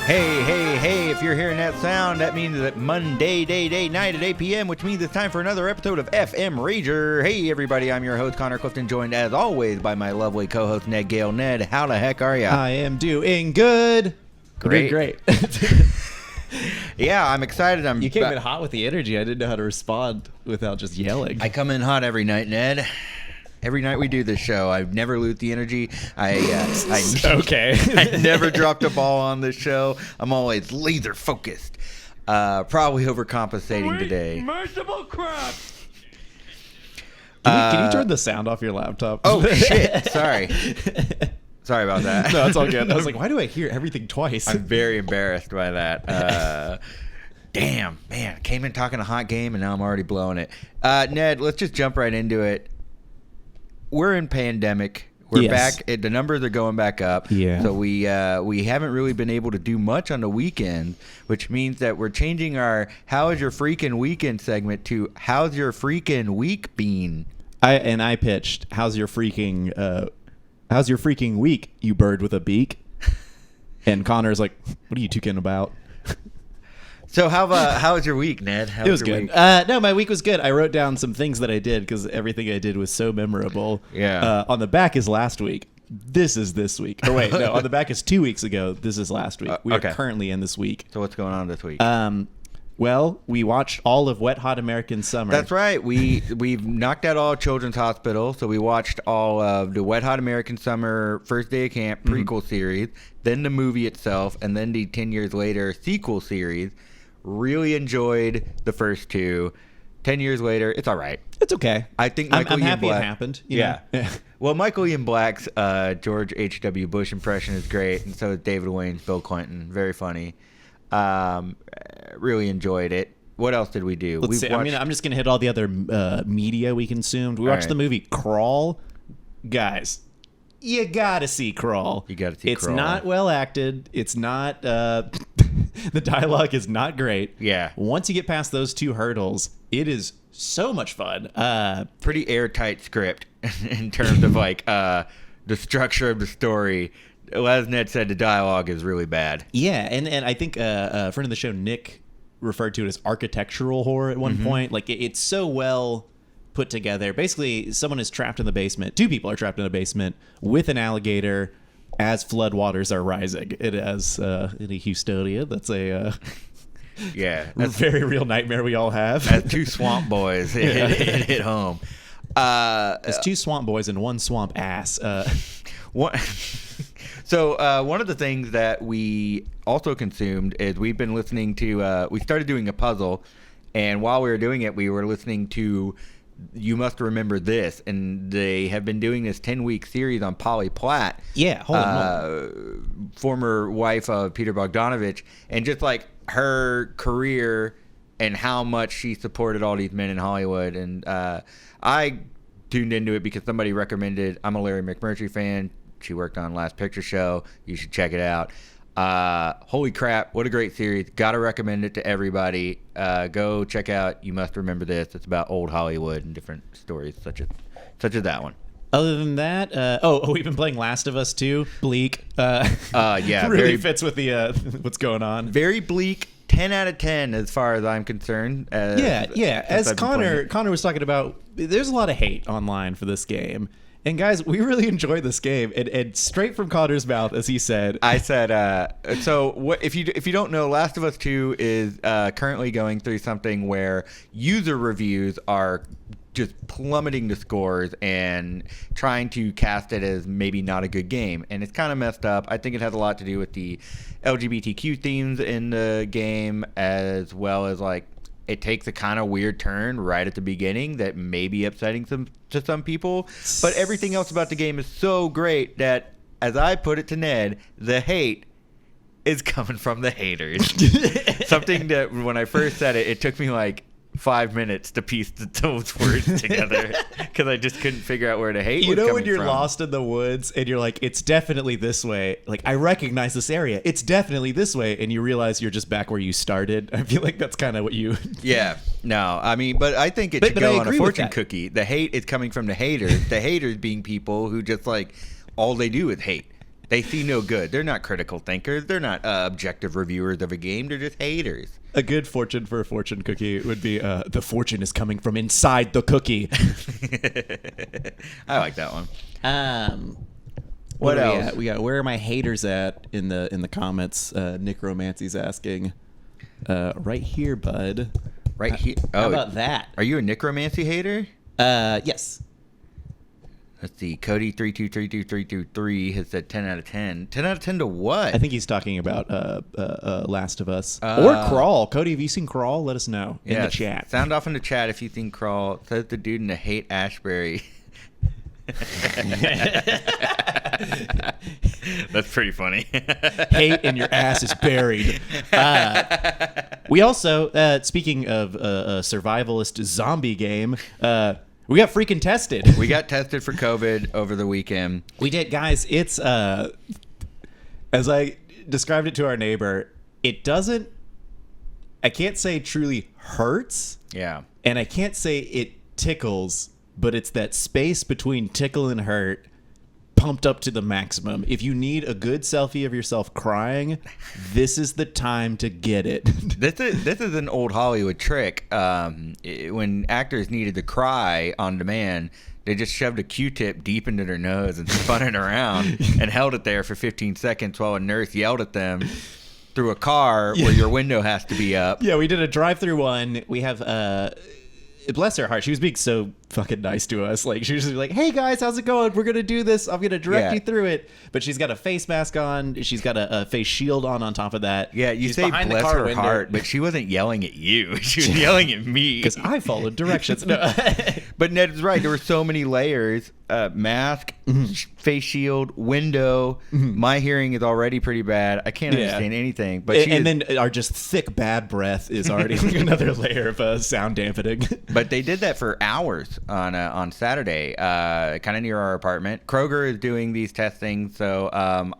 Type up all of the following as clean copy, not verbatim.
Hey, if you're hearing that sound, that means that Monday, night at 8 p.m., which means it's time for another episode of FM Rager. Hey, everybody, I'm your host, Connor Clifton, joined as always by my lovely co-host, Ned Gale. Ned, how the heck are you? I am doing good. Great. Yeah, I'm excited. You came in hot with the energy. I didn't know how to respond without just yelling. I come in hot every night, Ned. Every night we do this show, I never lose the energy. Okay. I never dropped a ball on this show. I'm always laser focused. Probably overcompensating today. Merciful crap! Can you turn the sound off your laptop? Oh, shit. Sorry. Sorry about that. No, it's all good. I was like, why do I hear everything twice? I'm very embarrassed by that. Damn, man. Came in talking a hot game, and now I'm already blowing it. Ned, let's just jump right into it. We're in pandemic. We're back. The numbers are going back up. Yeah. So we haven't really been able to do much on the weekend, which means that we're changing our "How is your freaking weekend" segment to "How's your freaking week been?" I pitched, "How's your freaking week, you bird with a beak?" And Connor's like, "What are you talking about?" So how was your week, Ned? It was good. No, my week was good. I wrote down some things that I did because everything I did was so memorable. Yeah. On the back is last week. This is this week. Or wait, no, on the back is 2 weeks ago. This is last week. We are currently in this week. So what's going on this week? Well, we watched all of Wet Hot American Summer. That's right. We've knocked out all Children's Hospital, so we watched all of the Wet Hot American Summer First Day of Camp prequel series, then the movie itself, and then the 10 years later sequel series. Really enjoyed the first two. 10 years later, it's all right. It's okay. I think I'm happy it happened. Yeah. Well, Michael Ian Black's George H.W. Bush impression is great, and so is David Wayne's Bill Clinton. Very funny. Really enjoyed it. What else did we do? Let's see. I'm just going to hit all the other media we consumed. We watched the movie Crawl. Guys, you got to see Crawl. You got to see It's Crawl. not well acted. It's not... the dialogue is not great. Yeah. Once you get past those two hurdles, it is so much fun. Pretty airtight script in terms of like the structure of the story. As Ned said, the dialogue is really bad. Yeah, and I think a friend of the show, Nick, referred to it as architectural horror at one point. Like it's so well put together. Basically, someone is trapped in the basement. Two people are trapped in a basement with an alligator as floodwaters are rising. It has in a Houstonia. That's a that's very real nightmare we all have. As two swamp boys, it hit home. As two swamp boys and one swamp ass. So one of the things that we also consumed is we've been listening to. We started doing a puzzle, and while we were doing it, we were listening to You Must Remember This, and they have been doing this 10-week series on Polly Platt. Yeah, former wife of Peter Bogdanovich, and just like her career and how much she supported all these men in Hollywood. And I tuned into it because somebody recommended. I'm a Larry McMurtry fan. She worked on Last Picture Show. You should check it out. Holy crap, what a great series. Gotta recommend it to everybody. Go check out You Must Remember This. It's about old Hollywood and different stories such as that one. Other than that, we've been playing Last of Us 2. Bleak. Yeah, really fits with the what's going on. Very bleak. 10 out of 10 as far as I'm concerned. As Connor was talking about, there's a lot of hate online for this game. And guys, we really enjoy this game. And straight from Connor's mouth, as he said, I said, so what if you don't know, Last of Us 2 is currently going through something where user reviews are just plummeting the scores and trying to cast it as maybe not a good game. And it's kind of messed up. I think it has a lot to do with the LGBTQ themes in the game, as well as like it takes a kind of weird turn right at the beginning that may be upsetting to some people. But everything else about the game is so great that, as I put it to Ned, the hate is coming from the haters. Something that when I first said it, it took me like 5 minutes to piece those words together because I just couldn't figure out where to hate. You know when you're lost in the woods and you're like, it's definitely this way. Like, I recognize this area. It's definitely this way. And you realize you're just back where you started. I feel like that's kind of what you... Yeah. No, I mean, but I think it should go on a fortune cookie. The hate is coming from the haters. The haters being people who just like, all they do is hate. They see no good. They're not critical thinkers. They're not objective reviewers of a game. They're just haters. A good fortune for a fortune cookie would be the fortune is coming from inside the cookie. I like that one. What else? We got where are my haters at in the comments? Nick Romancy's asking. Right here, bud. Right here. How about that? Are you a necromancy hater? Yes. Let's see. Cody 3232323 has said 10 out of 10. 10 out of 10 to what? I think he's talking about Last of Us or Crawl. Cody, have you seen Crawl? Let us know in the chat. Sound off in the chat if you think Crawl. Says the dude in the hate Ashbury. That's pretty funny. Hate and your ass is buried. We also, speaking of a survivalist zombie game, we got freaking tested. We got tested for COVID over the weekend. We did, guys. It's as I described it to our neighbor, it doesn't. I can't say truly hurts. Yeah. And I can't say it tickles, but it's that space between tickle and hurt pumped up to the maximum. If you need a good selfie of yourself crying, this is the time to get it. This is an old Hollywood trick. When actors needed to cry on demand, they just shoved a Q-tip deep into their nose and spun it around and held it there for 15 seconds while a nurse yelled at them through a car where your window has to be up. Yeah, we did a drive-through one. We have bless her heart, she was being so fucking nice to us. Like, she was just like, hey guys, how's it going? We're gonna do this. I'm gonna direct you through it. But she's got a face mask on. She's got a face shield on top of that. Yeah, you she's say bless her heart, but she wasn't yelling at you. She was yelling at me. Because I followed directions. No. But Ned's right. There were so many layers. Mask, face shield, window. My hearing is already pretty bad. I can't understand anything. But and then our just thick bad breath is already another layer of sound dampening. But they did that for hours on Saturday, kind of near our apartment. Kroger is doing these testings, so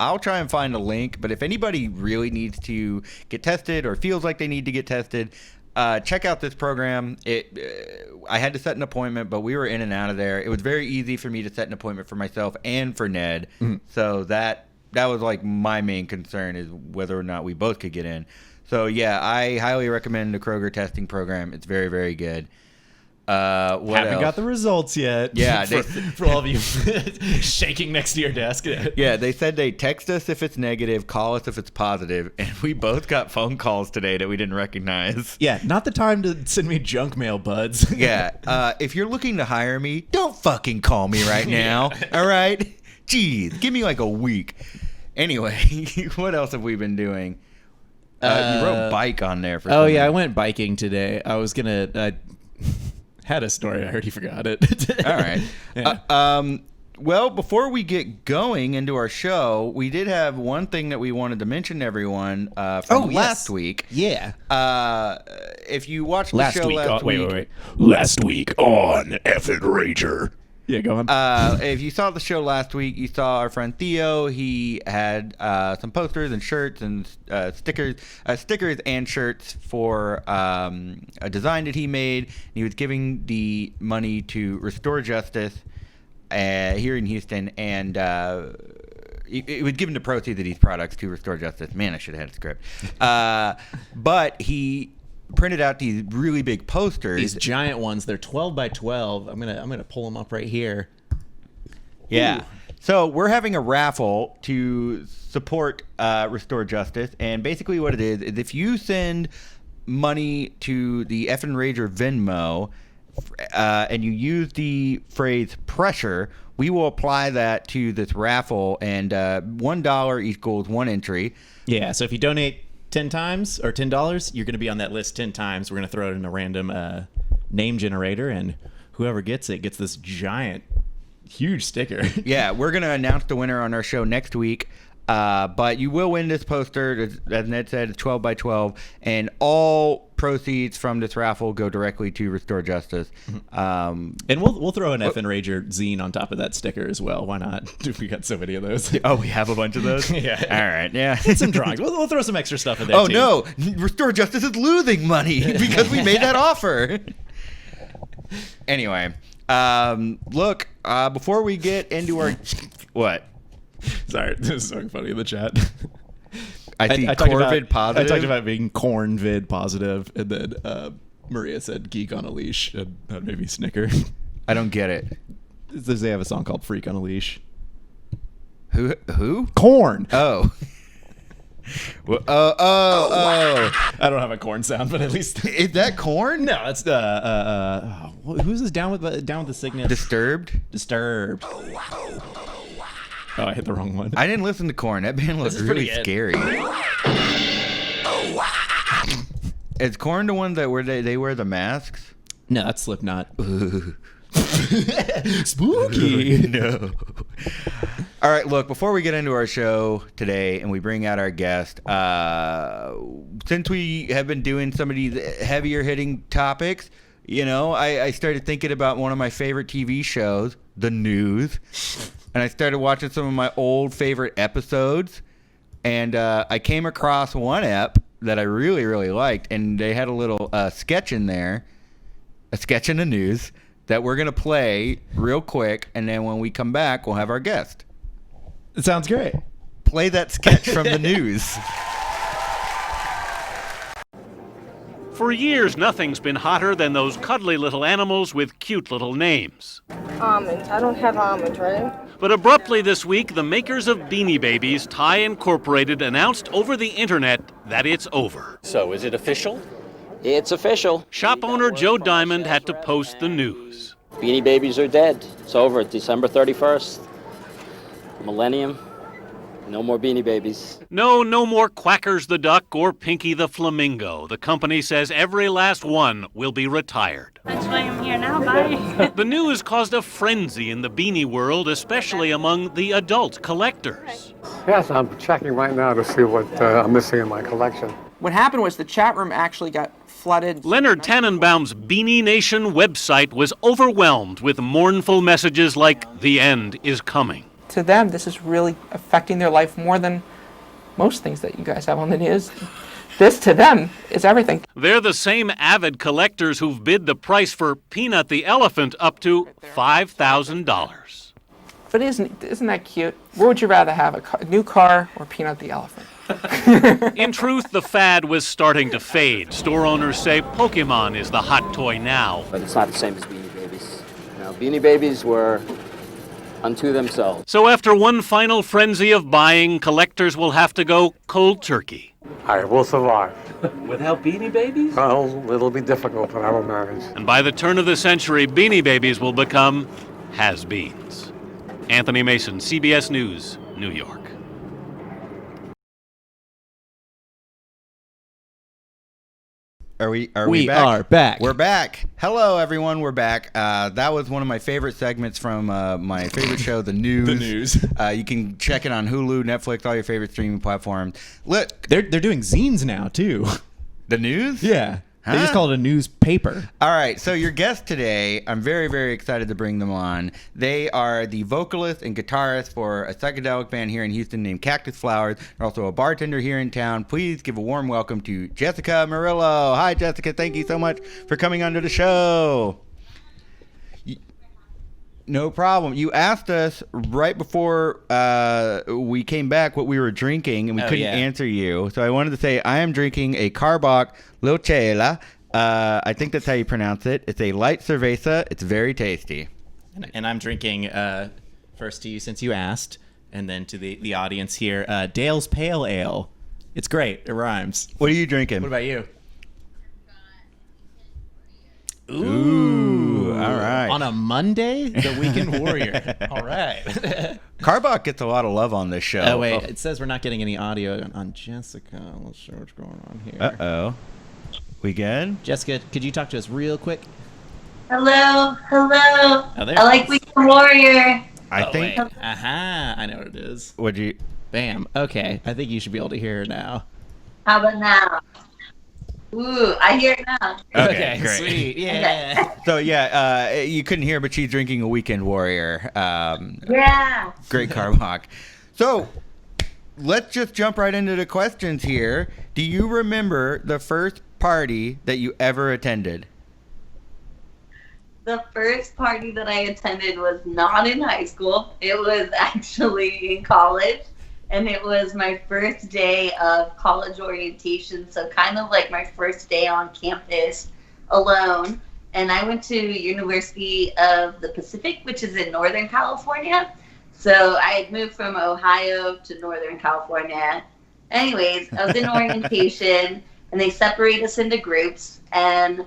I'll try and find a link. But if anybody really needs to get tested or feels like they need to get tested, check out this program. I had to set an appointment, but we were in and out of there. It was very easy for me to set an appointment for myself and for Ned. So that was like my main concern, is whether or not we both could get in. So yeah, I highly recommend the Kroger testing program. It's very, very good. Haven't got the results yet. Yeah, for all of you shaking next to your desk. Yeah, they said they text us if it's negative, call us if it's positive, and we both got phone calls today that we didn't recognize. Yeah, not the time to send me junk mail, buds. Yeah, if you're looking to hire me, don't fucking call me right now. All right, jeez, give me like a week. Anyway, what else have we been doing? You wrote bike on there for. Oh yeah, I went biking today. I was gonna. Had a story. I already forgot it. All right. Yeah. Well, before we get going into our show, we did have one thing that we wanted to mention to everyone from last week. Yeah. If you watched the show last week. Wait. Last week on Effin Rager. Yeah, go on. If you saw the show last week, you saw our friend Theo. He had some posters and shirts and stickers and shirts for a design that he made. He was giving the money to Restore Justice here in Houston, and it was given the proceeds of these products to Restore Justice. Man, I should have had a script. But he printed out these really big posters. These giant ones. They're 12 by 12. I'm gonna pull them up right here. Yeah. Ooh. So we're having a raffle to support Restore Justice, and basically what it is if you send money to the Effin Rager Venmo and you use the phrase pressure, we will apply that to this raffle, and $1 equals one entry. Yeah. So if you donate 10 times or $10, you're going to be on that list 10 times. We're going to throw it in a random name generator, and whoever gets it gets this giant, huge sticker. Yeah, we're going to announce the winner on our show next week. But you will win this poster. As Ned said, it's 12 by 12, and all proceeds from this raffle go directly to Restore Justice. And we'll throw an Effin Rager zine on top of that sticker as well. Why not? We got so many of those. Oh, we have a bunch of those? Yeah. All right, yeah. Some drawings. We'll throw some extra stuff in there, too. Oh, no. Restore Justice is losing money because we made that offer. Anyway, look, before we get into our... What? Sorry, this is so funny in the chat. I see talked Corvid positive. I talked about being corn vid positive, and then Maria said geek on a leash, and that made me snicker. I don't get it. They have a song called Freak on a Leash. Who? Corn. Oh. Well, oh. I don't have a corn sound, but at least Is that corn? no, that's who's this down with the sickness? Disturbed? Disturbed. Oh, I hit the wrong one. I didn't listen to Corn. That band looks is really pretty scary. Is Corn the one that where they wear the masks? No, that's Slipknot. Spooky. No. All right, look, before we get into our show today and we bring out our guest, since we have been doing some of these heavier hitting topics, you know, I started thinking about one of my favorite TV shows, The News, and I started watching some of my old favorite episodes, and I came across one ep that I really, really liked, and they had a little sketch in there, a sketch in The News, that we're going to play real quick, and then when we come back, we'll have our guest. It sounds great. Play that sketch from The News. For years, nothing's been hotter than those cuddly little animals with cute little names. Almonds. I don't have almonds, right? But abruptly this week, the makers of Beanie Babies, Thai Incorporated, announced over the internet that it's over. So, is it official? It's official. Shop owner Joe Diamond had to post the news. Beanie Babies are dead. It's over. December 31st. Millennium. No more Beanie Babies. No more Quackers the Duck or Pinky the Flamingo. The company says every last one will be retired. That's why I'm here now. Bye. The news caused a frenzy in the beanie world, especially among the adult collectors. Yes, I'm checking right now to see what I'm missing in my collection. What happened was the chat room actually got flooded. Leonard Tannenbaum's Beanie Nation website was overwhelmed with mournful messages like, "The end is coming." To them, this is really affecting their life more than most things that you guys have on the news. This, to them, is everything. They're the same avid collectors who've bid the price for Peanut the Elephant up to $5,000. But isn't that cute? What would you rather have, a new car or Peanut the Elephant? In truth, the fad was starting to fade. Store owners say Pokemon is the hot toy now. But it's not the same as Beanie Babies. You know, Beanie Babies were unto themselves. So after one final frenzy of buying, collectors will have to go cold turkey. I will survive. Without Beanie Babies? Well, it'll be difficult, but I will manage. And by the turn of the century, Beanie Babies will become has-beens. Anthony Mason, CBS News, New York. We We back? are back. We're back. Hello, everyone. We're back. That was one of my favorite segments from my favorite show, The News. The News. You can check it on Hulu, Netflix, all your favorite streaming platforms. Look, They're doing zines now too. The News? Yeah. They just Huh? call it a newspaper. All right, so your guest today, I'm very, very excited to bring them on. They are the vocalist and guitarist for a psychedelic band here in Houston named Cactus Flowers. They're also a bartender here in town. Please give a warm welcome to Jessica Murillo. Hi, Jessica. Thank you so much for coming onto the show. No problem. You asked us right before we came back what we were drinking, and we couldn't answer you. So I wanted to say I am drinking a Carbach Locela. I think that's how you pronounce it. It's a light cerveza. It's very tasty. And I'm drinking, first to you since you asked, and then to the audience here, Dale's Pale Ale. It's great. It rhymes. What are you drinking? What about you? Ooh, all right. On a Monday, the Weekend Warrior. All right. Carbach gets a lot of love on this show. Oh, wait. It says we're not getting any audio on Jessica. Let's see what's going on here. Uh-oh. We good? Jessica, could you talk to us real quick? Hello. Oh, there I it like is. Weekend Warrior. I think. Wait. Aha. I know what it is. Would you? Bam. Okay. I think you should be able to hear her now. How about now? Ooh, I hear it now. Okay, great. Sweet. Yeah. So yeah, you couldn't hear, but she's drinking a Weekend Warrior. Yeah. Great Carbach. So let's just jump right into the questions here. Do you remember the first party that you ever attended? the first party that I attended was not in high school. It was actually in college. And it was my first day of college orientation. So kind of like my first day on campus alone. And I went to University of the Pacific, which is in Northern California. So I had moved from Ohio to Northern California. Anyways, I was in orientation, and they separate us into groups. And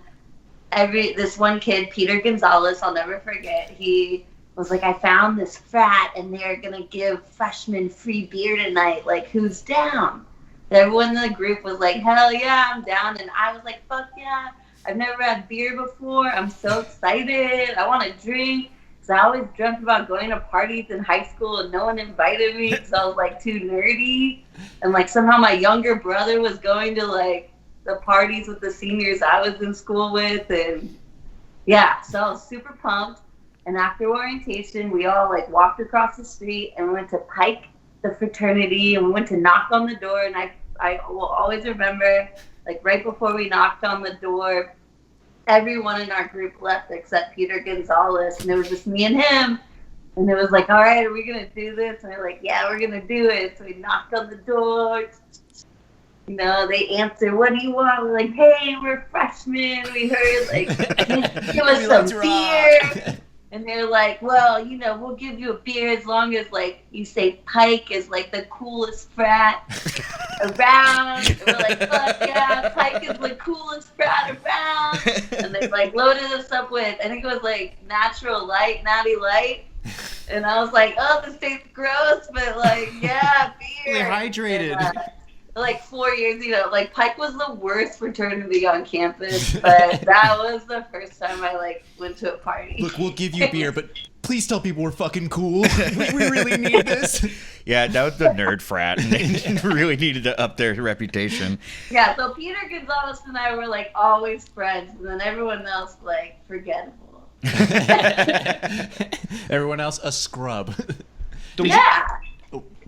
this one kid, Peter Gonzalez, I'll never forget, he was like, I found this frat, and they're going to give freshmen free beer tonight. Like, who's down? And everyone in the group was like, hell yeah, I'm down. And I was like, fuck yeah. I've never had beer before. I'm so excited. I want to drink. So I always dreamt about going to parties in high school and no one invited me because I was like too nerdy. And like somehow my younger brother was going to like the parties with the seniors I was in school with. And yeah, so I was super pumped. And after orientation, we all like walked across the street and went to Pike, the fraternity, and we went to knock on the door. And I will always remember, like right before we knocked on the door, everyone in our group left except Peter Gonzalez, and it was just me and him. And it was like, all right, are we going to do this? And we're like, yeah, we're going to do it. So we knocked on the door. You know, they answered, what do you want? We're like, hey, we're freshmen. We heard, like, give us some beer. And they're like, well, you know, we'll give you a beer as long as, like, you say Pike is, like, the coolest frat around. And we're like, fuck yeah, Pike is the coolest frat around. And they, like, loaded us up with, I think it was, like, Natural Light, Natty Light. And I was like, oh, this tastes gross, but, like, yeah, beer. They're hydrated. And, like 4 years, you know, like Pike was the worst fraternity on campus, but that was the first time I like went to a party. Look, we'll give you beer, but please tell people we're fucking cool. We really need this. Yeah, that was the nerd frat, and they really needed to up their reputation. Yeah, so Peter Gonzalez and I were like always friends, and then everyone else like forgettable. Everyone else a scrub. Yeah.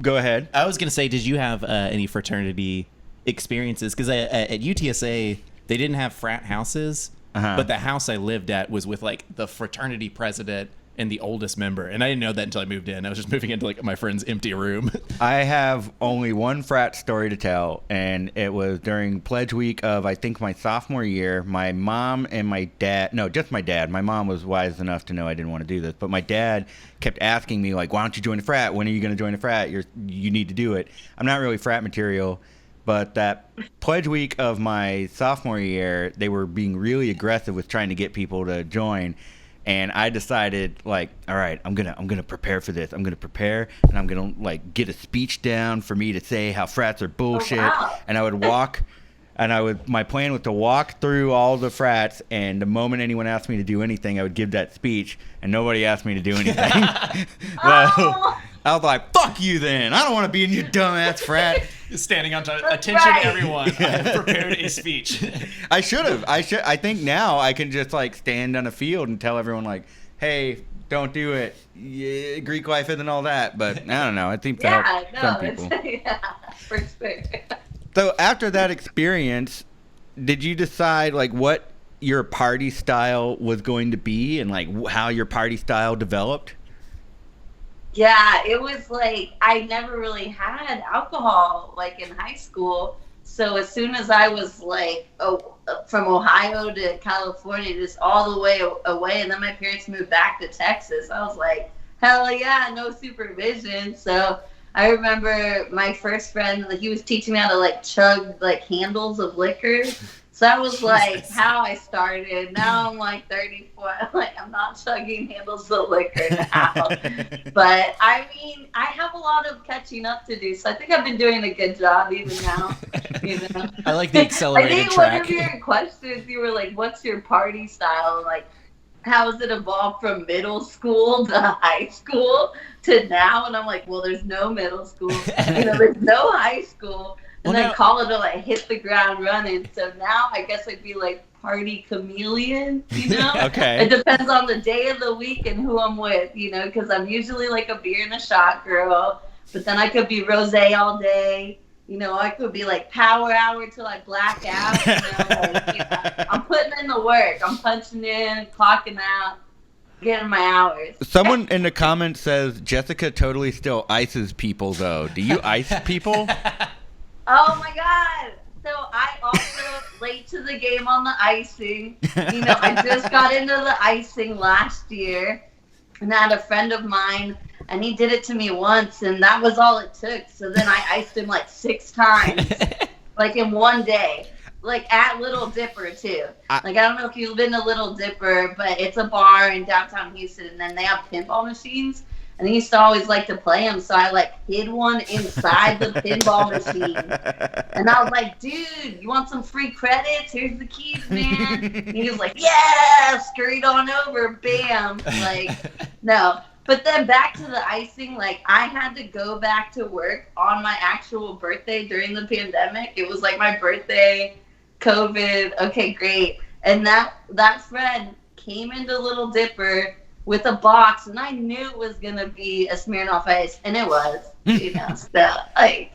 Go ahead. I was gonna say, did you have any fraternity experiences? Because at UTSA they didn't have frat houses, but the house I lived at was with like the fraternity president and the oldest member, and I didn't know that until I moved in. I was just moving into like my friend's empty room. I have only one frat story to tell, and it was during pledge week of I think my sophomore year. My mom and my dad, no, just my dad. My mom was wise enough to know I didn't want to do this, but my dad kept asking me like, "Why don't you join the frat? When are you going to join the frat? You need to do it." I'm not really frat material, but that pledge week of my sophomore year, they were being really aggressive with trying to get people to join. And I decided, like, all right, I'm gonna prepare for this. I'm gonna prepare, and I'm gonna like get a speech down for me to say how frats are bullshit. Oh, wow. And I would walk, and my plan was to walk through all the frats, and the moment anyone asked me to do anything, I would give that speech, and nobody asked me to do anything. So I was like, fuck you then. I don't want to be in your dumbass frat. Standing on top. Attention everyone. I have prepared a speech. I should have. I think now I can just like stand on a field and tell everyone like, hey, don't do it. Yeah, Greek life isn't all that. But I don't know. I think that helps some people. Yeah, for sure. So after that experience, did you decide like what your party style was going to be and like how your party style developed? Yeah, it was like I never really had alcohol like in high school. So as soon as I was like from Ohio to California, just all the way away, and then my parents moved back to Texas, I was like, hell yeah, no supervision. So I remember my first friend, like, he was teaching me how to like chug like handles of liquor. So that was like how I started. Now I'm like 34. Like I'm not chugging handles of liquor now. But I mean, I have a lot of catching up to do. So I think I've been doing a good job even now. You know? I like the accelerated I think track. one of your questions, you were like, "What's your party style?" Like, how has it evolved from middle school to high school to now? And I'm like, well, there's no middle school. You know, there's no high school. And then college, will like hit the ground running. So now I guess I'd be like party chameleon, you know? Okay. It depends on the day of the week and who I'm with, you know, because I'm usually like a beer and a shot girl. But then I could be rosé all day. You know, I could be like power hour till I black out. I'm putting in the work. I'm punching in, clocking out, getting my hours. Someone in the comments says Jessica totally still ices people, though. Do you ice people? Oh my God. So I also late to the game on the icing. You know, I just got into the icing last year, and I had a friend of mine, and he did it to me once, and that was all it took. So then I iced him like 6 times, like in one day, like at Little Dipper too. Like, I don't know if you've been to Little Dipper, but it's a bar in downtown Houston, and then they have pinball machines. And he used to always like to play them, so I like hid one inside the pinball machine. And I was like, dude, you want some free credits? Here's the keys, man. And he was like, yeah, scurried on over, bam. Like, no. But then back to the icing, like I had to go back to work on my actual birthday during the pandemic. It was like my birthday, COVID, okay, great. And that friend came into Little Dipper with a box, and I knew it was gonna be a Smirnoff Ice, and it was. You know, so like,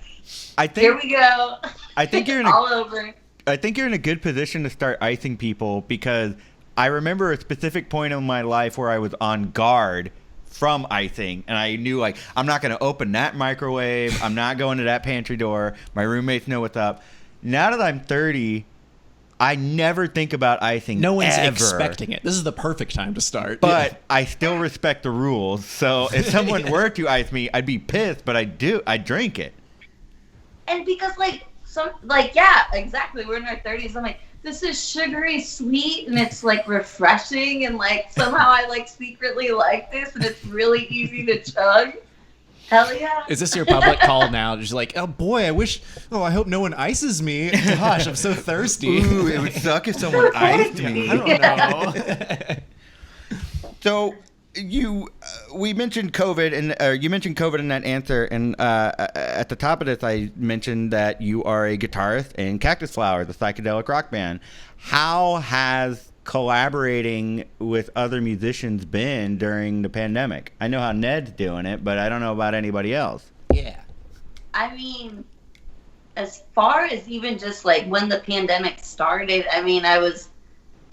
here we go. I think you're in all over. I think you're in a good position to start icing people, because I remember a specific point in my life where I was on guard from icing, and I knew, like, I'm not gonna open that microwave. I'm not going to that pantry door. My roommates know what's up. Now that I'm 30. I never think about icing. No one's ever. expecting it. This is the perfect time to start. But I still respect the rules. So if someone were to ice me, I'd be pissed, but I drink it. And because yeah, exactly. We're in our 30s. I'm like, this is sugary sweet, and it's like refreshing, and like somehow I like secretly like this, and it's really easy to chug. Hell yeah. Is this your public call now? Just like, oh boy, I hope no one ices me. Gosh, I'm so thirsty. Ooh, it would suck if someone iced me. I don't know. So we mentioned COVID, and you mentioned COVID in that answer, and at the top of this, I mentioned that you are a guitarist in Cactus Flowers, a psychedelic rock band. How has collaborating with other musicians been during the pandemic? I know how Ned's doing it, but I don't know about anybody else. Yeah. I mean, as far as even just like when the pandemic started, I mean, I was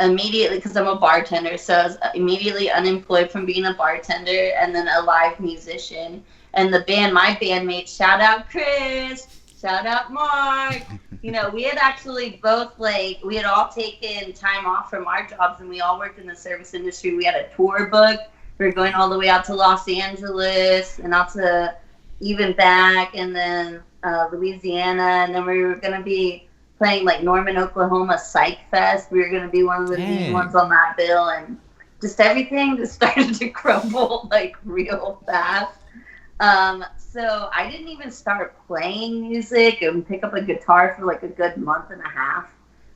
immediately, because I'm a bartender, so I was immediately unemployed from being a bartender and then a live musician. And the band, my bandmates, shout out Chris, shout out Mark. You know, we had actually both, like, we had all taken time off from our jobs, and we all worked in the service industry. We had a tour book. We were going all the way out to Los Angeles and out to even back, and then Louisiana. And then we were going to be playing, like, Norman, Oklahoma Psych Fest. We were going to be one of the main ones on that bill. And just everything just started to crumble, like, real fast. So I didn't even start playing music and pick up a guitar for like a good month and a half.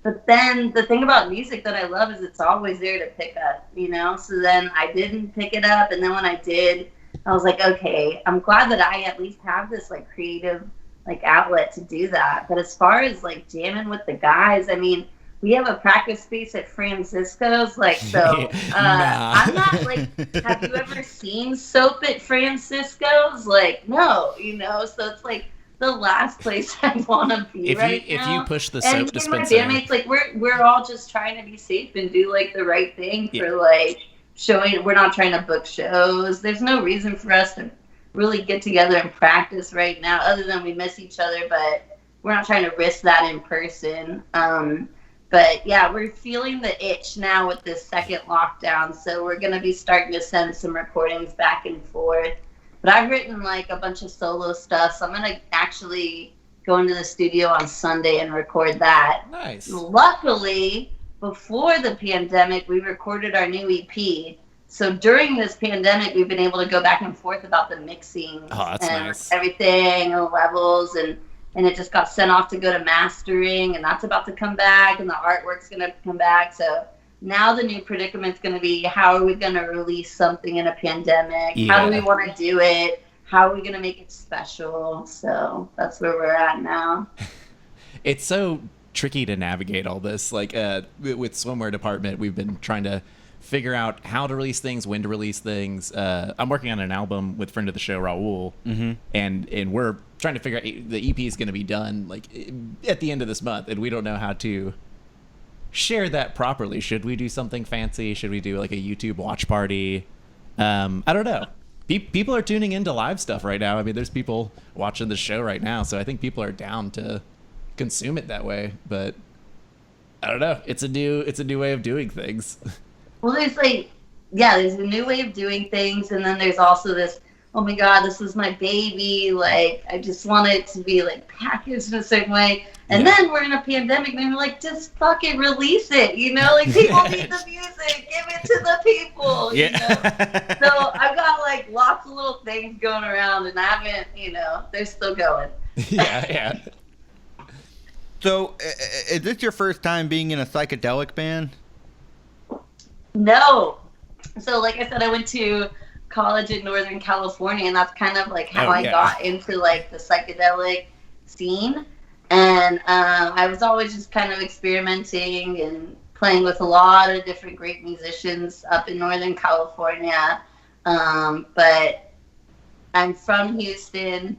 But then the thing about music that I love is it's always there to pick up, you know? So then I didn't pick it up. And then when I did, I was like, okay, I'm glad that I at least have this like creative like outlet to do that. But as far as like jamming with the guys, I mean, we have a practice space at Francisco's, like, so, I'm not, like, have you ever seen Soap at Francisco's? Like, no, you know, so it's, like, the last place I want to be now. If you push the soap dispenser. And my bandmates, like, we're all just trying to be safe and do, like, the right thing for, like, showing, we're not trying to book shows. There's no reason for us to really get together and practice right now, other than we miss each other, but we're not trying to risk that in person. But yeah, we're feeling the itch now with this second lockdown, so we're going to be starting to send some recordings back and forth. But I've written like a bunch of solo stuff, so I'm going to actually go into the studio on Sunday and record that. Nice. Luckily, before the pandemic, we recorded our new EP. So during this pandemic, we've been able to go back and forth about the mixing and nice. Everything, and the levels, and it just got sent off to go to mastering, and that's about to come back, and the artwork's going to come back. So now the new predicament's going to be, how are we going to release something in a pandemic? Yeah. How do we want to do it? How are we going to make it special? So that's where we're at now. It's so tricky to navigate all this. Like with Swimwear Department, we've been trying to figure out how to release things, when to release things. I'm working on an album with friend of the show Raul, and we're trying to figure out the EP is going to be done like at the end of this month, and we don't know how to share that properly. Should we do something fancy? Should we do like a YouTube watch party? I don't know. People are tuning into live stuff right now. I mean, there's people watching the show right now, so I think people are down to consume it that way. But I don't know. It's a new way of doing things. Well, there's there's a new way of doing things, and then there's also this, oh my God, this is my baby. Like, I just want it to be like packaged in a certain way. And then we're in a pandemic, and we're like, just fucking release it, you know? Like, people need the music, give it to the people, you know? So I've got like lots of little things going around, and I haven't, they're still going. Yeah. So, is this your first time being in a psychedelic band? No. So, like I said, I went to college in Northern California, and that's kind of like how I got into like the psychedelic scene. And I was always just kind of experimenting and playing with a lot of different great musicians up in Northern California. But I'm from Houston.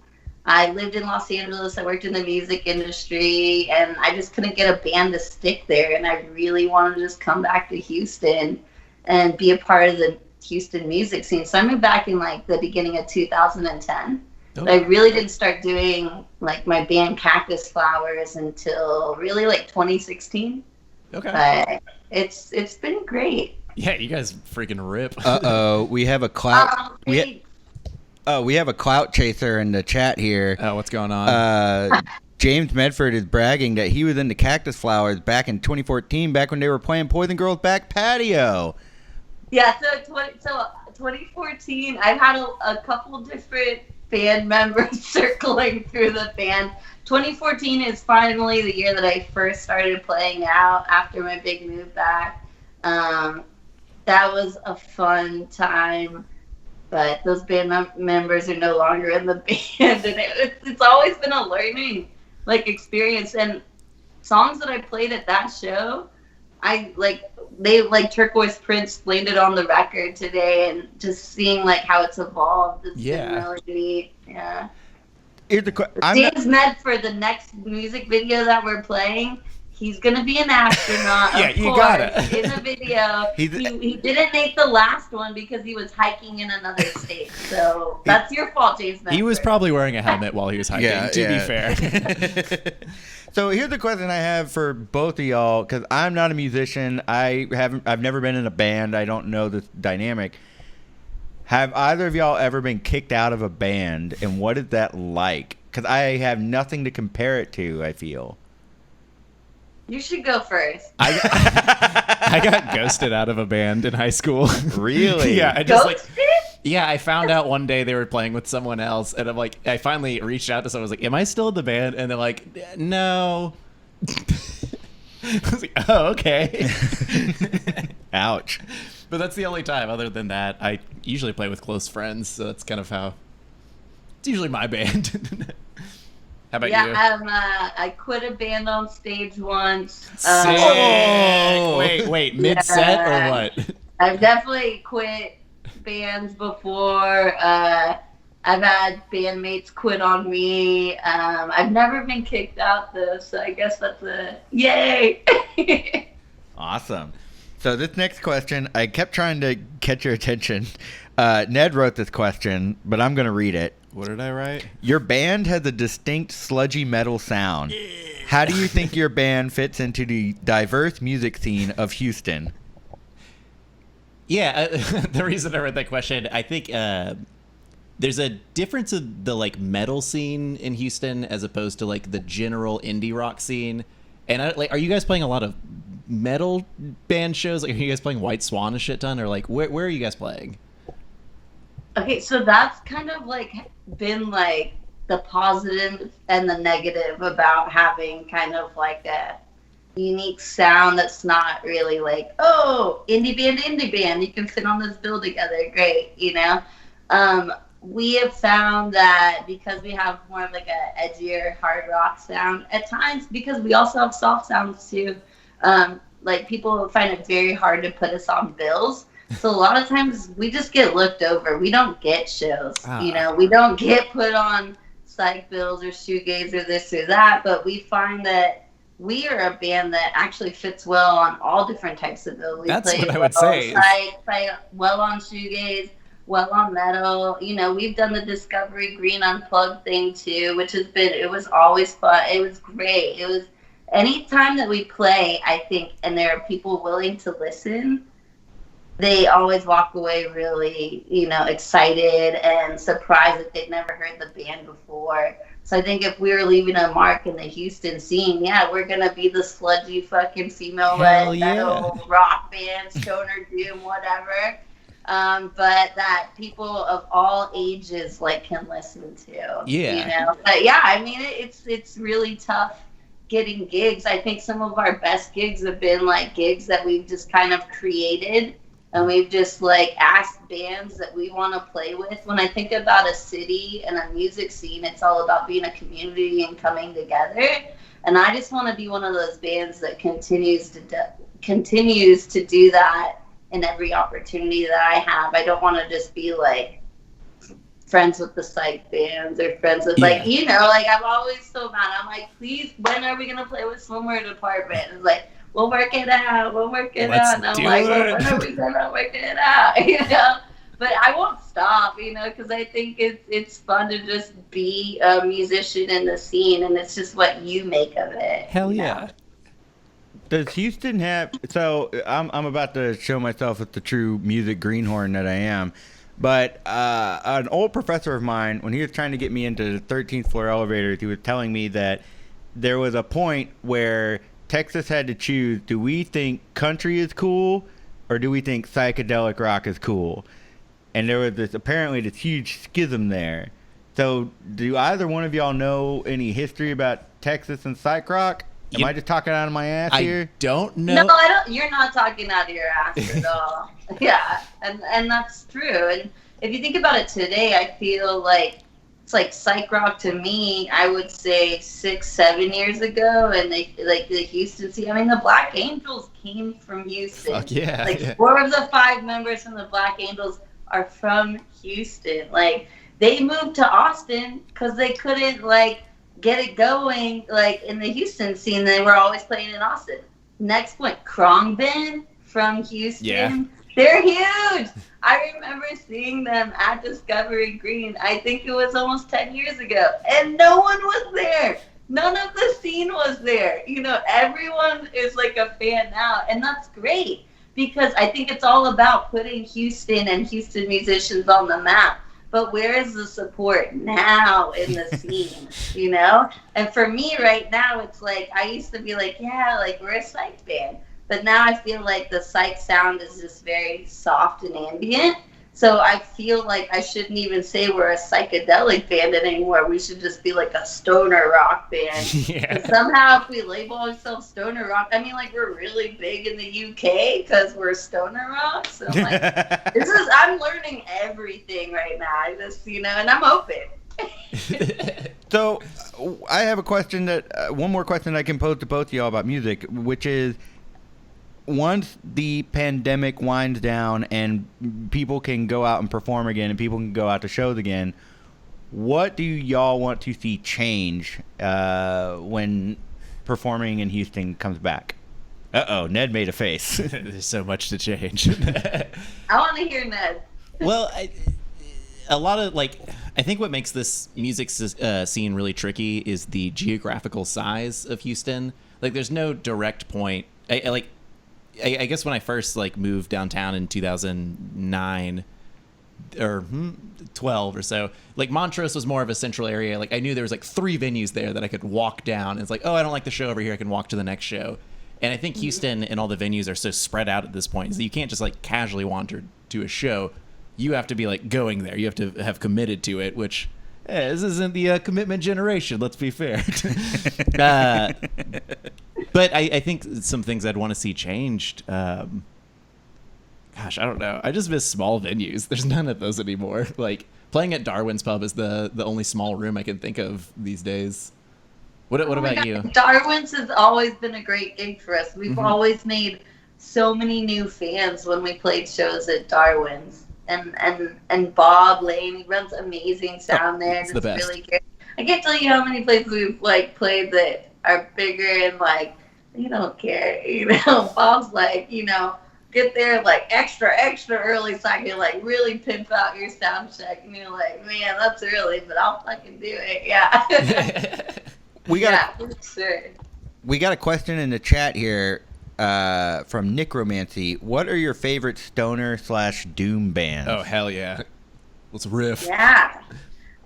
I lived in Los Angeles. I worked in the music industry, and I just couldn't get a band to stick there. And I really wanted to just come back to Houston and be a part of the Houston music scene. So I moved back in like the beginning of 2010. Okay. I really didn't start doing like my band Cactus Flowers until really like 2016. Okay. But it's been great. Yeah, you guys freaking rip. We have a clout. We have a clout chaser in the chat here. Oh, what's going on? James Medford is bragging that he was into Cactus Flowers back in 2014, back when they were playing Poison Girls Back Patio. Yeah, so 2014, I've had a couple different band members circling through the band. 2014 is finally the year that I first started playing out after my big move back. That was a fun time, but those band members are no longer in the band, and it's always been a learning experience. And songs that I played at that show, Turquoise Prince played it on the record today, and just seeing how it's evolved. It's been really neat. Yeah. James Medford, the next music video that we're playing, he's gonna be an astronaut. Yeah, of you course, got it. In the video. He didn't make the last one because he was hiking in another state. So that's your fault, James Medford. He was probably wearing a helmet while he was hiking. To be fair. So here's the question I have for both of y'all, because I'm not a musician. I've never been in a band. I don't know this dynamic. Have either of y'all ever been kicked out of a band, and what is that like? Because I have nothing to compare it to, I feel. You should go first. I got ghosted out of a band in high school. Really? Yeah, I just I found out one day they were playing with someone else, and I finally reached out to someone. I was like, "Am I still in the band?" And they're like, "No." I was like, "Oh, okay." Ouch. But that's the only time. Other than that, I usually play with close friends, so that's kind of how. It's usually my band. How about you? I quit a band on stage once. Sick. Wait, mid-set or what? I've definitely quit bands before. I've had bandmates quit on me. I've never been kicked out though, so I guess that's a yay. Awesome. So this next question, I kept trying to catch your attention. Ned wrote this question, but I'm going to read it. What did I write? Your band has a distinct sludgy metal sound. How do you think your band fits into the diverse music scene of Houston? Yeah, the reason I read that question, I think there's a difference in the metal scene in Houston as opposed to the general indie rock scene. And are you guys playing a lot of metal band shows? Are you guys playing White Swan a shit ton, or where are you guys playing? Okay, so that's kind of been the positive and the negative about having kind of a unique sound that's not really indie band, you can sit on this bill together, great, we have found that because we have more of a edgier hard rock sound at times, because we also have soft sounds too, like people find it very hard to put us on bills. So a lot of times we just get looked over. We don't get shows. You know, we don't get put on psych bills or shoegaze or this or that. But we find that we are a band that actually fits well on all different types of bills. We That's play what I well would say. Psych, play well on shoegaze, well on metal. You know, we've done the Discovery Green Unplugged thing too, which has been, it was always fun. It was great. It was, anytime that we play, I think, and there are people willing to listen, they always walk away really, you know, excited and surprised that they'd never heard the band before. So I think if we were leaving a mark in the Houston scene, yeah, we're going to be the sludgy fucking female-led metal rock band, stoner doom, whatever. But that people of all ages, like, can listen to. Yeah. You know? But yeah, I mean, it's really tough getting gigs. I think some of our best gigs have been like gigs that we've just kind of created. And we've just like asked bands that we want to play with. When I think about a city and a music scene, it's all about being a community and coming together. And I just want to be one of those bands that continues to do that in every opportunity that I have. I don't want to just be like friends with the psych bands or friends with like, you know, like I'm always so mad. I'm like, please, when are we going to play with Swimwear Department? It's like, we'll work it out. And I'm like, well, when are we gonna work it out? You know, but I won't stop. You know, because I think it's fun to just be a musician in the scene, and it's just what you make of it. Hell yeah. Does Houston have? So I'm about to show myself as the true music greenhorn that I am. But an old professor of mine, when he was trying to get me into the 13th floor elevators, he was telling me that there was a point where Texas had to choose, do we think country is cool or do we think psychedelic rock is cool? And there was apparently this huge schism there. So do either one of y'all know any history about Texas and psych rock? Am I just talking out of my ass here? I don't know. No, I don't. You're not talking out of your ass at all. Yeah, and that's true. And if you think about it today, I feel like it's like psych rock to me, I would say 6-7 years ago, and they like the Houston scene. I mean, the Black Angels came from Houston. Fuck yeah. Like 4 of the 5 members from the Black Angels are from Houston. Like they moved to Austin because they couldn't like get it going like in the Houston scene. They were always playing in Austin. Next point, Khruangbin from Houston. Yeah. They're huge. I remember seeing them at Discovery Green. I think it was almost 10 years ago. And no one was there. None of the scene was there. You know, everyone is like a fan now. And that's great because I think it's all about putting Houston and Houston musicians on the map. But where is the support now in the scene, you know? And for me right now, it's like, I used to be like, yeah, like we're a psych band. But now I feel like the psych sound is just very soft and ambient. So I feel like I shouldn't even say we're a psychedelic band anymore. We should just be like a stoner rock band. Yeah. Somehow if we label ourselves stoner rock, I mean like we're really big in the UK because we're stoner rock. So I'm like, I'm learning everything right now. I just, you know, and I'm open. So I have a question one more question I can pose to both of y'all about music, which is, once the pandemic winds down and people can go out and perform again and people can go out to shows again, what do y'all want to see change when performing in Houston comes back? Uh-oh, Ned made a face. There's so much to change. I want to hear Ned. Well, a lot of, like, I think what makes this music scene really tricky is the geographical size of Houston. Like, there's no direct point. I guess when I first like moved downtown in 2009 or 12 or so, like Montrose was more of a central area. Like I knew there was like 3 venues there that I could walk down. It's like, oh, I don't like the show over here. I can walk to the next show. And I think Houston and all the venues are so spread out at this point so you can't just like casually wander to a show. You have to be like going there. You have to have committed to it, which this isn't the commitment generation. Let's be fair. But I think some things I'd want to see changed. Gosh, I don't know. I just miss small venues. There's none of those anymore. Like playing at Darwin's Pub is the only small room I can think of these days. What Oh my about God. you? Darwin's has always been a great gig for us. We've Mhm. always made so many new fans when we played shows at Darwin's. And Bob Lane, he runs amazing sound there. it's the best. Really good. I can't tell you how many places we've like played that are bigger and like you don't care, you know. Bob's like, you know, get there like extra early so I can like really pimp out your sound check, and you're like, man, that's early, but I'll fucking do it. Yeah. We got yeah, for sure. we got a question in the chat here from Necromancy. What are your favorite stoner/doom bands? Oh hell yeah! Let's riff. Yeah.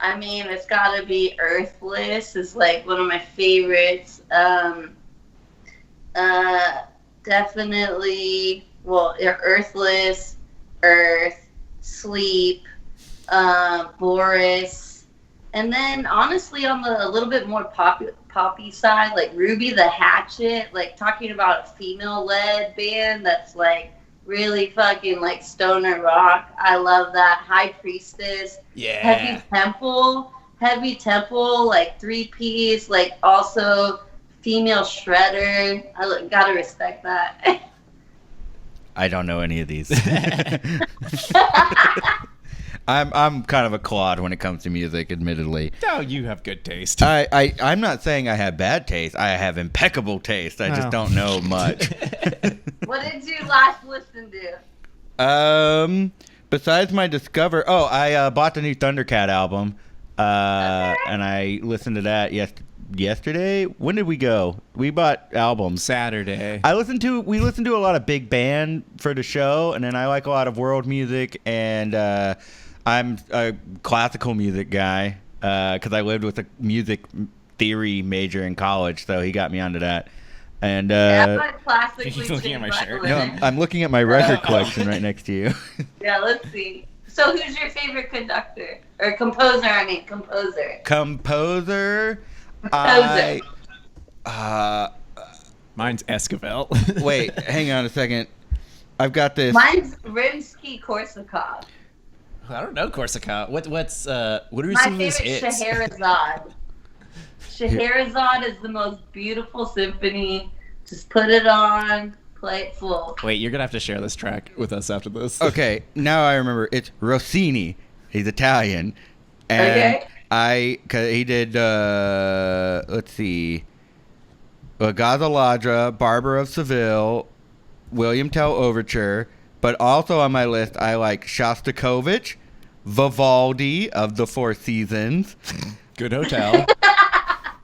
I mean, it's got to be Earthless is like one of my favorites. Definitely, well, Earthless, Earth, Sleep, Boris, and then honestly on the a little bit more poppy side, like Ruby the Hatchet, like talking about a female-led band that's like really fucking like stoner rock. I love that. High Priestess, Yeah. Heavy Temple, like 3-piece, like also female shredder. I gotta respect that. I don't know any of these. I'm kind of a clod when it comes to music, admittedly. Oh, you have good taste. I'm not saying I have bad taste. I have impeccable taste. I just don't know much. What did you last listen to? Besides my Discover, I bought the new Thundercat album, and I listened to that yesterday. When did we go? We bought albums Saturday. We listened to a lot of big band for the show, and then I like a lot of world music, and I'm a classical music guy because I lived with a music theory major in college, so he got me onto that. And Classically looking at my shirt? no, I'm looking at my record collection right next to you. Yeah, let's see. So who's your favorite conductor? Or composer, Composer. Mine's Esquivel. Wait, hang on a second. I've got this. Mine's Rimsky-Korsakov. I don't know Corsica. What are My some of his favorite, hits? Scheherazade. Scheherazade is the most beautiful symphony. Just put it on, play it full. Wait, you're gonna have to share this track with us after this. Okay, now I remember. It's Rossini. He's Italian. And Okay. cause he did, let's see, Gazzaladra, Barber of Seville, William Tell Overture, but also on my list, I like Shostakovich, Vivaldi of the Four Seasons. Good hotel.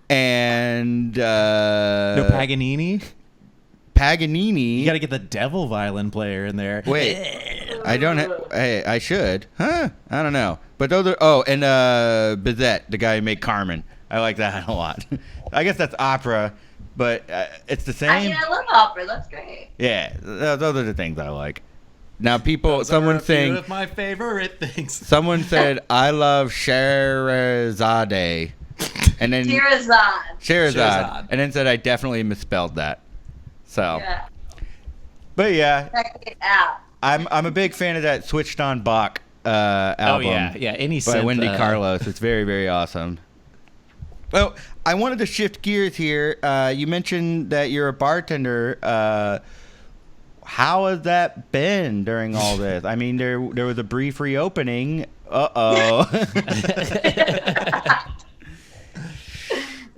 And No Paganini. Paganini. You got to get the devil violin player in there. Wait, I don't. Hey, I should. Huh? I don't know. But those are. Oh, and Bizet, the guy who made Carmen. I like that a lot. I guess that's opera, but it's the same. I mean, I love opera. That's great. Yeah, those are the things I like. Now, Someone saying. of my favorite things. Someone said, "I love Scheherazade," and then Scheherazade, and then said, "I definitely misspelled that." So, Yeah. but yeah, Check it out. I'm a big fan of that Switched On Bach album. Oh yeah. Any by synth, Wendy Carlos. It's very, very awesome. Well, I wanted to shift gears here. You mentioned that you're a bartender. How has that been during all this? I mean, there was a brief reopening.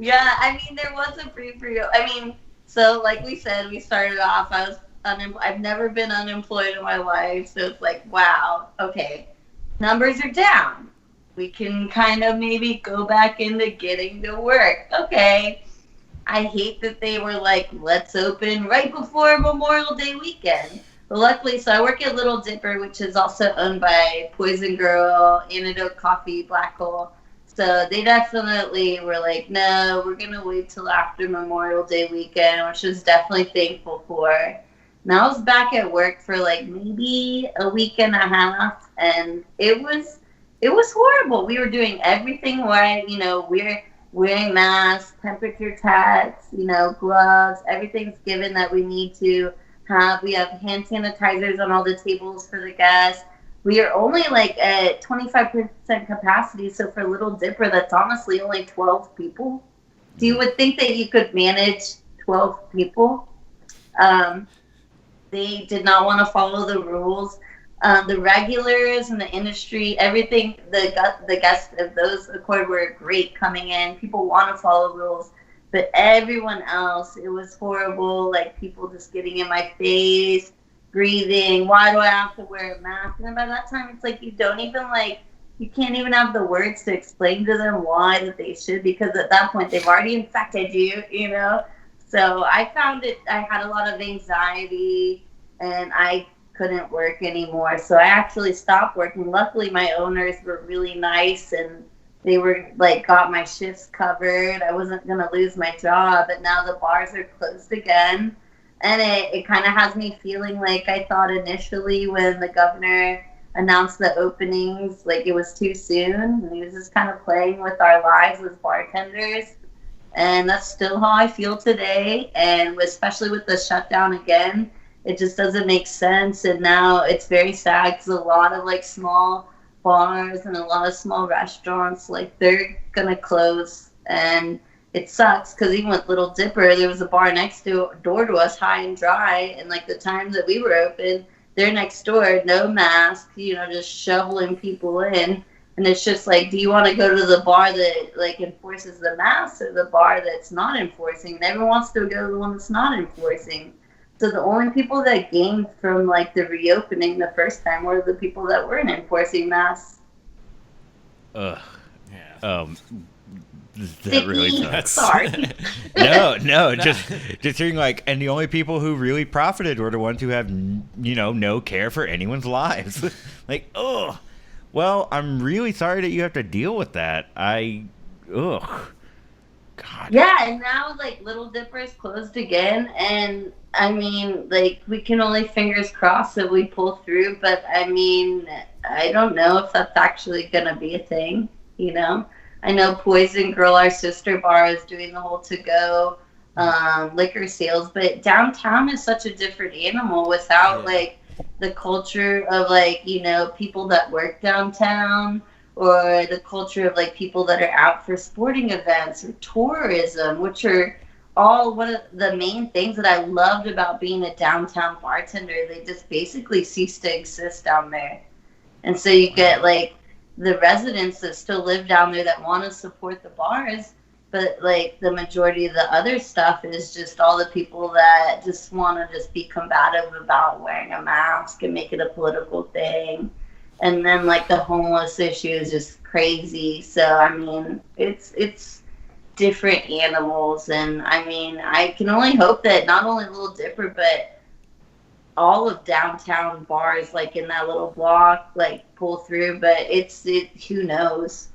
Yeah, I mean, there was a brief I mean, so like we said, we started off, I was I've never been unemployed in my life, so it's like, wow, okay, numbers are down. We can kind of maybe go back into getting to work. Okay. I hate that they were like, let's open right before Memorial Day weekend. But luckily, so I work at Little Dipper, which is also owned by Poison Girl, Antidote Coffee, Black Hole. So they definitely were like, no, we're going to wait till after Memorial Day weekend, which I was definitely thankful for. Now I was back at work for like maybe a week and a half, and it was horrible. We were doing everything right. You know, we're wearing masks, temperature checks, you know, gloves, everything's given that we need to have. We have hand sanitizers on all the tables for the guests. We are only like at 25% capacity, so for Little Dipper, that's honestly only 12 people. you would think that you could manage 12 people. They did not want to follow the rules. The regulars in the industry, everything, the guests of those accord were great coming in. People want to follow rules, but everyone else, it was horrible. Like people just getting in my face, breathing. Why do I have to wear a mask? And then by that time, it's like you can't even have the words to explain to them why that they should, because at that point they've already infected you, you know? So I found I had a lot of anxiety and I couldn't work anymore. So I actually stopped working. Luckily, my owners were really nice and they were got my shifts covered. I wasn't going to lose my job, but now the bars are closed again. And it kind of has me feeling like I thought initially when the governor announced the openings, it was too soon. And he was just kind of playing with our lives as bartenders. And that's still how I feel today. And especially with the shutdown again, it just doesn't make sense. And now it's very sad because a lot of small bars and a lot of small restaurants, they're going to close. And it sucks because even with Little Dipper, there was a bar next door to us, High and Dry. And the times that we were open, they're next door, no mask, just shoveling people in. And it's just do you want to go to the bar that enforces the mask or the bar that's not enforcing? And everyone wants to go to the one that's not enforcing. So the only people that gained from the reopening the first time were the people that weren't enforcing masks. Ugh. Yeah. That really sucks. Sorry. No, just hearing and the only people who really profited were the ones who have no care for anyone's lives. Oh, well, I'm really sorry that you have to deal with that. God. Yeah, and now Little Dipper's closed again, and I mean we can only fingers crossed that we pull through. But I mean, I don't know if that's actually gonna be a thing. I know Poison Girl, our sister bar, is doing the whole to-go liquor sales, but downtown is such a different animal without the culture of people that work downtown, or the culture of people that are out for sporting events or tourism, which are all one of the main things that I loved about being a downtown bartender. They just basically cease to exist down there. And so you get the residents that still live down there that want to support the bars, but the majority of the other stuff is just all the people that just want to just be combative about wearing a mask and make it a political thing. And then the homeless issue is just crazy. So I mean, it's different animals, and I mean, I can only hope that not only Little Dipper but all of downtown bars in that little block pull through. But who knows?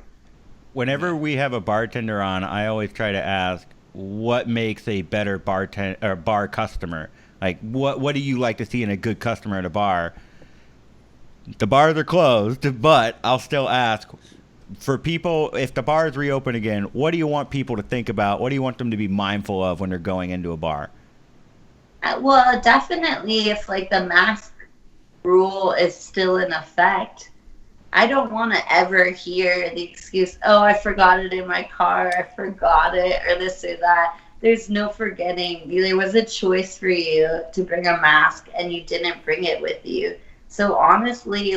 Whenever we have a bartender on, I always try to ask what makes a better bar customer. What do you like to see in a good customer at a bar? The bars are closed, but I'll still ask, for people, if the bars reopen again, what do you want people to think about? What do you want them to be mindful of when they're going into a bar? Well, definitely if the mask rule is still in effect, I don't want to ever hear the excuse, oh, I forgot it in my car, I forgot it, or this or that. There's no forgetting. There was a choice for you to bring a mask and you didn't bring it with you. So honestly,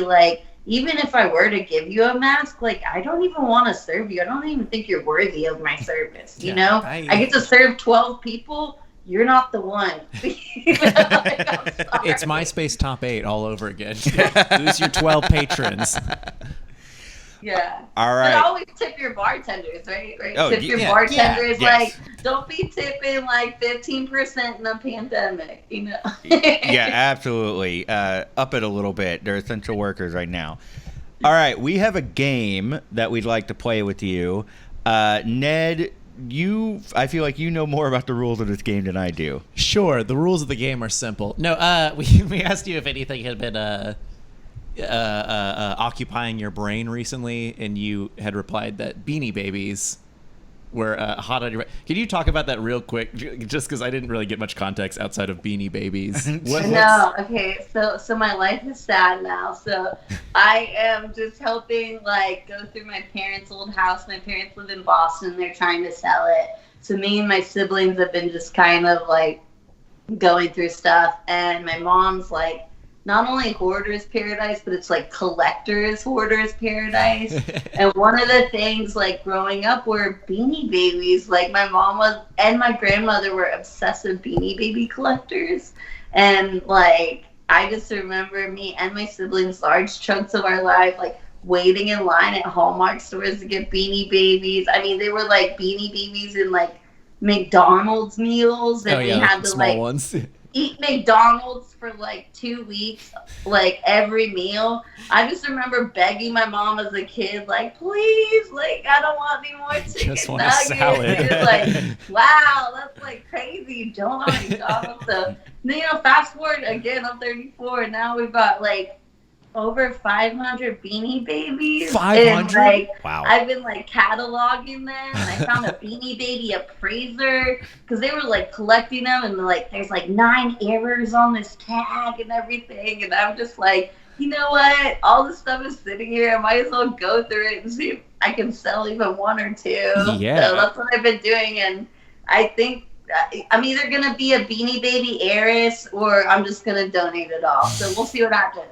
even if I were to give you a mask, I don't even want to serve you. I don't even think you're worthy of my service. You know, I get to serve 12 people. You're not the one. It's MySpace top 8 all over again. Lose your 12 patrons. Yeah. All right. But always tip your bartenders, right? Oh, tip your bartenders. Don't be tipping 15% in a pandemic, Yeah, absolutely. Up it a little bit. They're essential workers right now. All right, we have a game that we'd like to play with you. Ned, I feel like you know more about the rules of this game than I do. Sure, the rules of the game are simple. No, we asked you if anything had been occupying your brain recently, and you had replied that Beanie Babies were hot on your. Can you talk about that real quick? Just because I didn't really get much context outside of Beanie Babies. No, okay. So my life is sad now. So I am just helping like go through my parents' old house. My parents live in Boston. They're trying to sell it. So me and my siblings have been just kind of like going through stuff, and my mom's like not only hoarder's paradise, but it's like collector's hoarder's paradise. And one of the things like growing up were Beanie Babies. Like my mom was and my grandmother were obsessive Beanie Baby collectors. And like I just remember me and my siblings large chunks of our life like waiting in line at Hallmark stores to get Beanie Babies. I mean, they were like Beanie Babies in like McDonald's meals, and we had to small like ones. eat McDonald's for like 2 weeks, like every meal. I just remember begging my mom as a kid, like, please, like, I don't want any more chicken Just want a nuggets. salad. And it's like, wow, that's like crazy. You don't want McDonald's. So, you know, fast forward again, I'm 34, and now we've got like over 500 Beanie Babies. 500? Like, wow. I've been like cataloging them, and I found a Beanie Baby appraiser because they were like collecting them, and like there's like 9 errors on this tag and everything, and I'm just like, you know what? All this stuff is sitting here. I might as well go through it and see if I can sell even 1 or 2. Yeah. So that's what I've been doing, and I think I'm either gonna be a Beanie Baby heiress or I'm just gonna donate it all. So we'll see what happens.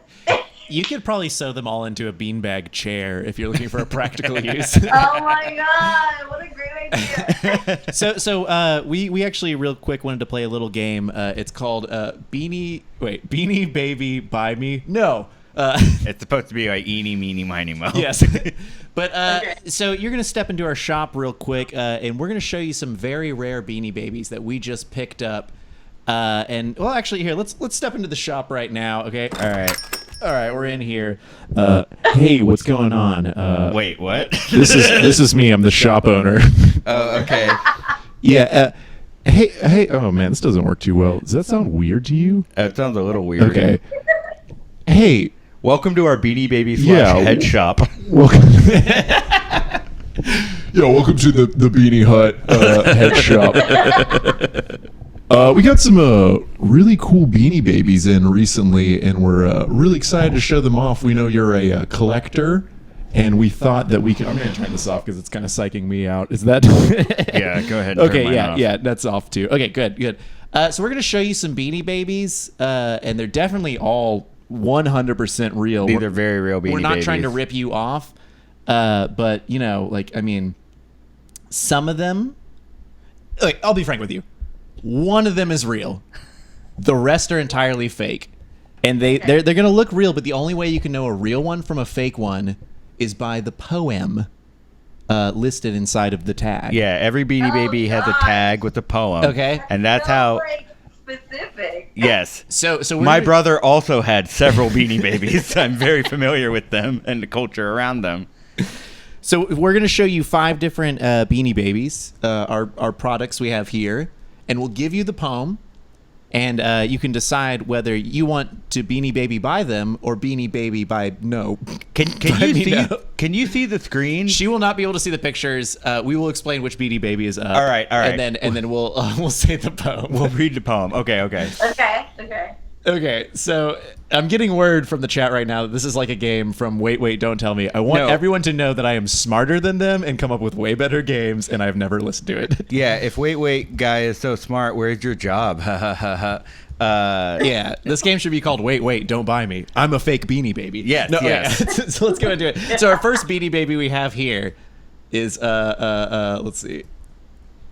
You could probably sew them all into a beanbag chair if you're looking for a practical use. Oh my god, what a great idea. So we actually real quick wanted to play a little game. It's called Beanie Baby Buy Me. No. It's supposed to be like eeny, meeny, miny, mo. Yes. But Okay. So you're going to step into our shop real quick, and we're going to show you some very rare Beanie Babies that we just picked up. And well, actually, here, let's step into the shop right now, okay? All right, we're in here. Hey, what's going on? Wait, what? This is me. I'm the shop owner. Oh, okay. Yeah. Hey. Oh man, this doesn't work too well. Does that sound weird to you? It sounds a little weird. Okay. Hey, Welcome to our Beanie Baby / Yeah. head shop. welcome. Welcome to the Beanie Hut head shop. We got some really cool Beanie Babies in recently, and we're really excited to show them off. We know you're a collector, and we thought that we could. I'm going to turn this off because it's kind of psyching me out. Is that? Yeah, go ahead. And Okay, turn mine off. yeah, that's off too. Okay, good. So we're going to show you some Beanie Babies, and they're definitely all 100% real. These are very real Beanie Babies. We're not trying to rip you off, but you know, like I mean, some of them. Like, I'll be frank with you. One of them is real. The rest are entirely fake, and they're gonna look real. But the only way you can know a real one from a fake one is by the poem listed inside of the tag. Yeah, every Beanie Baby has a tag with a poem. Okay. And that's So, how. like, specific. Yes. So we're My gonna- brother also had several Beanie Babies. I'm very familiar with them and the culture around them. So we're going to show you 5 different Beanie Babies, our products we have here, and we'll give you the poem, and you can decide whether you want to Beanie Baby buy them or Beanie Baby buy no. Can Let you me see? know. Can you see the screen? She will not be able to see the pictures. We will explain which Beanie Baby is up. All right. And then we'll say the poem. We'll read the poem. Okay. Okay. Okay, so I'm getting word from the chat right now that this is like a game from Wait, Don't Tell Me. I want everyone to know that I am smarter than them and come up with way better games, and I've never listened to it. Yeah. If Wait guy is so smart, where's your job? Ha ha ha ha. Yeah, this game should be called Wait, Don't Buy Me. I'm a fake Beanie Baby. Yes, yes. Okay. So let's go into it. So our first Beanie Baby we have here is let's see.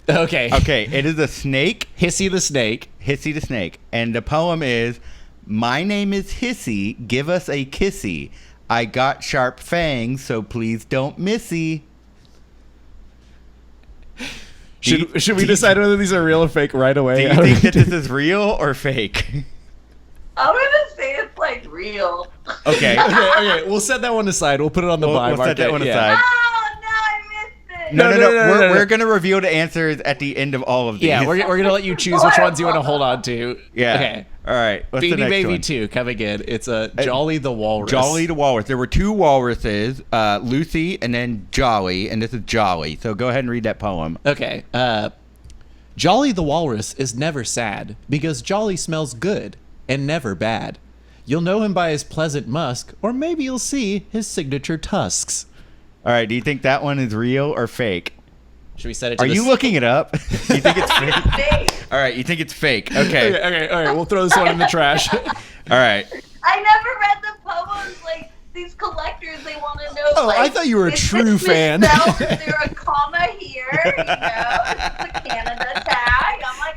Okay. Okay. It is a snake. Hissy the snake. Hissy the snake. And the poem is, my name is Hissy, give us a kissy. I got sharp fangs, so please don't missy. Should we decide whether these are real or fake right away? Do you think that this is real or fake? I'm gonna say it's like real. Okay. Okay. We'll set that one aside. We'll put it on the buy We'll set market. that one Yeah. aside. Oh no, I missed it. No. No. We're going to reveal the answers at the end of all of these. Yeah, we're gonna let you choose which ones you want to hold on to. Yeah. Okay. All right. What's the Beanie next Baby one? 2 coming in. It's a Jolly the Walrus. Jolly the Walrus. There were 2 walruses, Lucy and then Jolly, and this is Jolly. So go ahead and read that poem. Okay. Jolly the Walrus is never sad because Jolly smells good and never bad. You'll know him by his pleasant musk, or maybe you'll see his signature tusks. All right. Do you think that one is real or fake? Should we set it to Are you looking it up? Do you think it's fake? Fake. All right. You think it's fake. Okay. Okay, all right. We'll throw this one in the trash. All right. I never read the poems. Like these collectors, they want to know. Oh, like, I thought you were a is true this fan. misspelled? Is there a comma here? You know, it's a Canada tag. I'm like,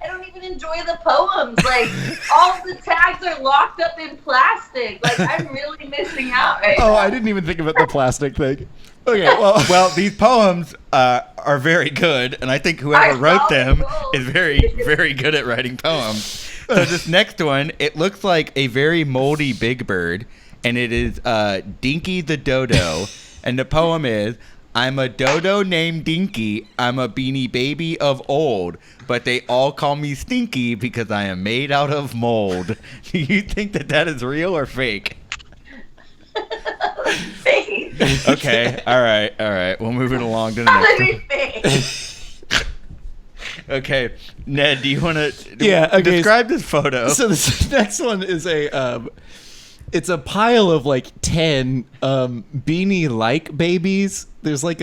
I don't even enjoy the poems. Like all of the tags are locked up in plastic. Like I'm really missing out right now. I didn't even think about the plastic thing. Okay, well, Well, these poems are very good, and I think whoever I wrote saw them the is very, very good at writing poems. So this next one, it looks like a very moldy big bird, and it is Dinky the Dodo, and the poem is, I'm a dodo named Dinky, I'm a beanie baby of old, but they all call me Stinky because I am made out of mold. Do you think that that is real or fake? Fake. Okay, all right. We'll move it along to the How next to one. be fake. Okay, Ned, do you want to describe this photo? So this next one is it's a pile of like 10 beanie-like babies. There's like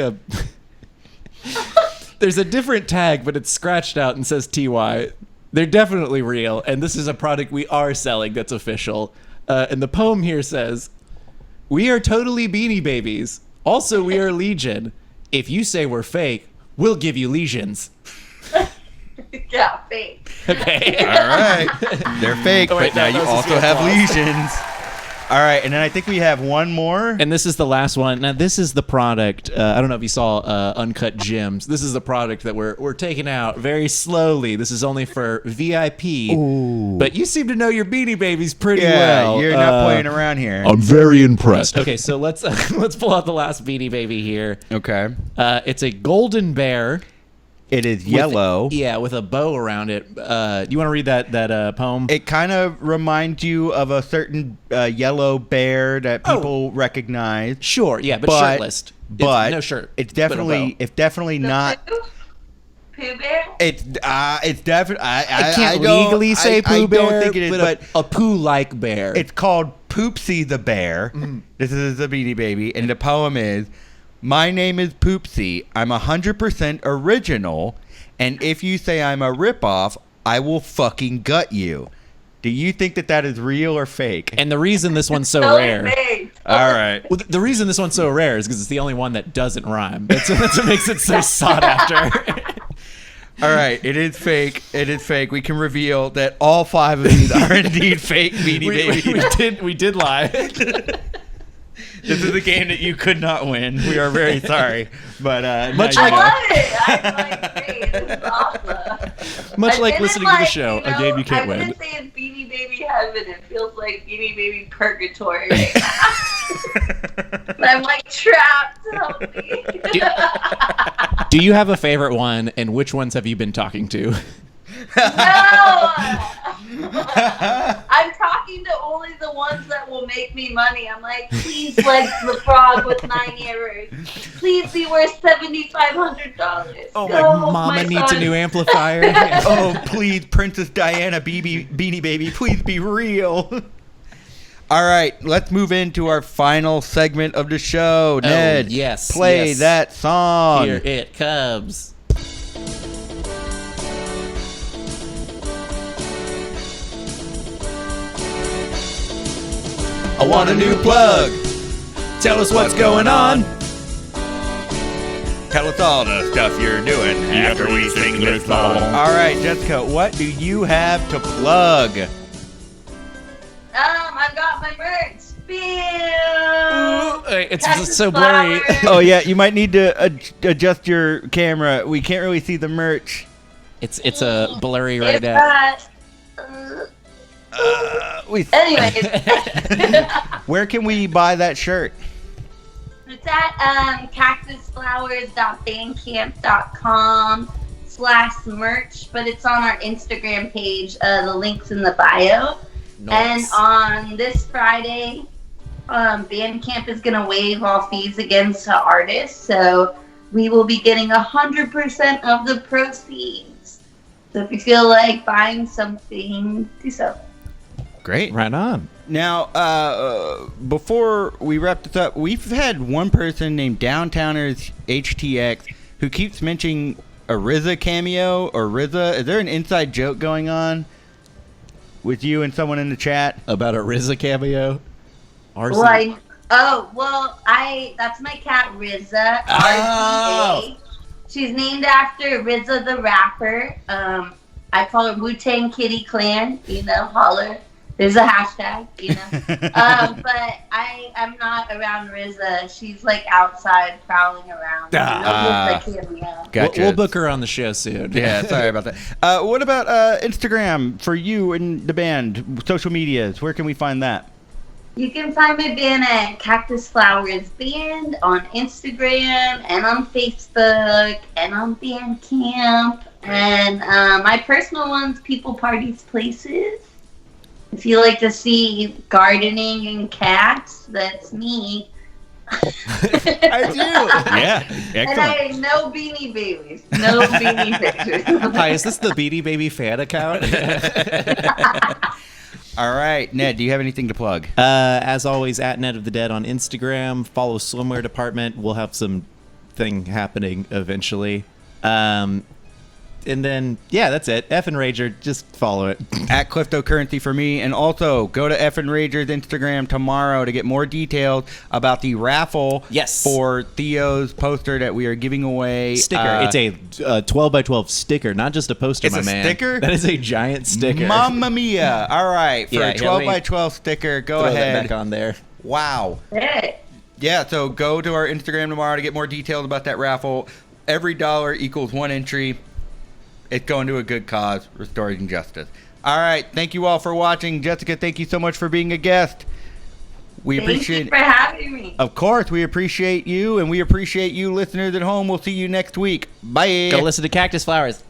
there's a different tag, but it's scratched out and says TY. They're definitely real, and this is a product we are selling that's official. And the poem here says, "We are totally Beanie Babies. Also, we are Legion. If you say we're fake, we'll give you lesions." Yeah, fake. Okay. All right, they're fake, Oh, wait, but now that you was a also good have applause. lesions. All right, and then I think we have one more. And this is the last one. Now, this is the product. I don't know if you saw Uncut Gems. This is the product that we're taking out very slowly. This is only for VIP. Ooh. But you seem to know your Beanie Babies pretty Yeah, well. you're not playing around here. I'm very impressed. Okay, so let's pull out the last Beanie Baby here. Okay. It's a golden bear. It is yellow. With a bow around it. Do you want to read that poem? It kind of reminds you of a certain yellow bear that people recognize. Sure, yeah, but shirtless. But no shirt. It's but a definitely bow. not. Pooh Bear? It's definitely. I can't don't- legally say Pooh Bear, I don't think it is, but a Pooh-like bear. it's called Poopsie the Bear. This is the Beanie Baby, and the poem is, my name is Poopsie. I'm 100% original, and if you say I'm a ripoff, I will fucking gut you. Do you think that that is real or fake? And the reason this one's so Totally rare. fake. All right. Well, the reason this one's so rare is because it's the only one that doesn't rhyme. That's what makes it so sought after. All right. It is fake. It is fake. We can reveal that all 5 of these are indeed fake Beanie Babies. we did lie. This is a game that you could not win. We are very sorry. But Much now I you know. love it. I'm like, great. This is awesome. Much I've like been listening in, to the show, a game you can't I'm win. gonna say it's Beanie Baby heaven. It feels like Beanie Baby purgatory right now. I'm like trapped. Help me. Do you have a favorite one, and which ones have you been talking to? No! I'm talking to only the ones that will make me money. I'm like, please Legs the Frog with 9 ears. Please be worth $7,500. Oh, Go, Mama needs a son. new amplifier. Oh, please, Princess Diana Beanie Baby, please be real. All right, let's move into our final segment of the show. Ned, yes, play yes. that song. Here it comes. I want a new plug. Tell us what's going on. Tell us all the stuff you're doing after we sing this song. All right, Jessica, what do you have to plug? I've got my merch. It's Cactus so blurry. Flowers. Oh yeah, you might need to adjust your camera. We can't really see the merch. It's a blurry right It's now. Anyways, Where can we buy that shirt? it's at cactusflowers.bandcamp.com. shop/merch, but it's on our Instagram page. The link's in the bio. And on this Friday, Bandcamp is going to waive all fees against artists, so we will be getting 100% of the proceeds. So if you feel like buying something, do so. Great. Right on. Now, before we wrap this up, we've had one person named Downtowners HTX who keeps mentioning a RZA cameo or RZA. Is there an inside joke going on with you and someone in the chat about a RZA cameo? Well, that's my cat RZA. Oh. RZA. She's named after RZA the rapper. I call her Wu-Tang Kitty Clan. Holler. There's a hashtag, but I'm not around RZA. She's like outside prowling around. Gotcha. We'll book her on the show soon. Yeah, sorry about that. What about Instagram for you and the band? Social medias, where can we find that? You can find my band at Cactus Flowers Band on Instagram and on Facebook and on Bandcamp. And my personal one's People, Parties, Places. If you like to see gardening and cats, that's me. I do. Yeah, excellent. And I no Beanie Babies. No Beanie pictures. Hi, is this the Beanie Baby fan account? All right, Ned, do you have anything to plug? As always, at Ned of the Dead on Instagram. Follow Swimwear Department. We'll have some thing happening eventually. And then, yeah, that's it. Effin Rager, just follow it. At Cliftocurrency for me. And also, go to Effin Rager's Instagram tomorrow to get more details about the raffle for Theo's poster that we are giving away. Sticker. It's a 12 by 12 sticker, not just a poster, my man. It's a sticker? That is a giant sticker. Mamma mia. All right. For a 12 by 12 sticker, go ahead. Throw that back on there. Wow. Yeah, so go to our Instagram tomorrow to get more details about that raffle. Every dollar equals one entry. It's going to a good cause, restoring justice. All right. Thank you all for watching. Jessica, thank you so much for being a guest. We appreciate Thank you for having me. Of course, we appreciate you, and we appreciate you listeners at home. We'll see you next week. Bye. Go listen to Cactus Flowers.